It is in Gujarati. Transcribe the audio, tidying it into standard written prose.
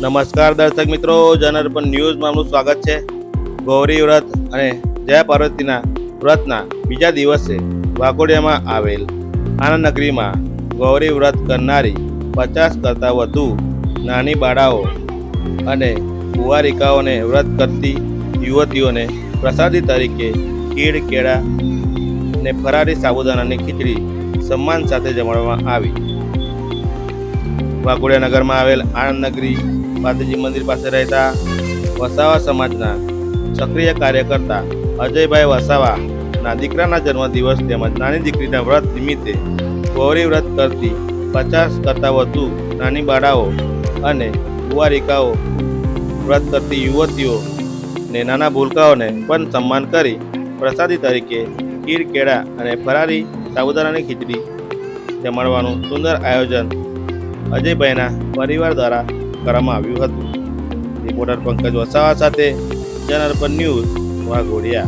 નમસ્કાર દર્શક મિત્રો, જનઅર્પણ ન્યૂઝમાં આપનું સ્વાગત છે. ગૌરી વ્રત અને જયા પાર્વતીના વ્રતના બીજા દિવસે વાઘોડિયામાં આવેલ આનંદ નગરીમાં ગૌરી વ્રત કરનારી 50 કરતાં વધુ નાની બાળાઓ અને કુંવારિકાઓને વ્રત કરતી યુવતીઓને પ્રસાદી તરીકે ખીર, કેળા અને ફરારી સાબુદાણાની ખીચડી સન્માન સાથે જમાડવામાં આવી. વાઘોડિયા નગરમાં આવેલ આનંદ નગરી માતાજી મંદિર પાસે રહેતા વસાવા સમાજના સક્રિય કાર્યકર્તા અજયભાઈ વસાવાના દીકરાના જન્મદિવસ તેમજ નાની દીકરીના વ્રત નિમિત્તે ગૌરી વ્રત કરતી 50 કરતાં વધુ નાની બાળાઓ અને કુંવારિકાઓ, વ્રત કરતી યુવતીઓ ને નાના ભૂલકાઓને પણ સન્માન કરી પ્રસાદી તરીકે ખીર, કેળા અને ફરારી સાબુદાણાની ખીચડી જમાડવાનું સુંદર આયોજન અજયભાઈના પરિવાર દ્વારા કરવામાં આવ્યું હતું. રિપોર્ટર પંકજ વસાવા સાથે જનઅર્પણ ન્યૂઝ, વાઘોડિયા.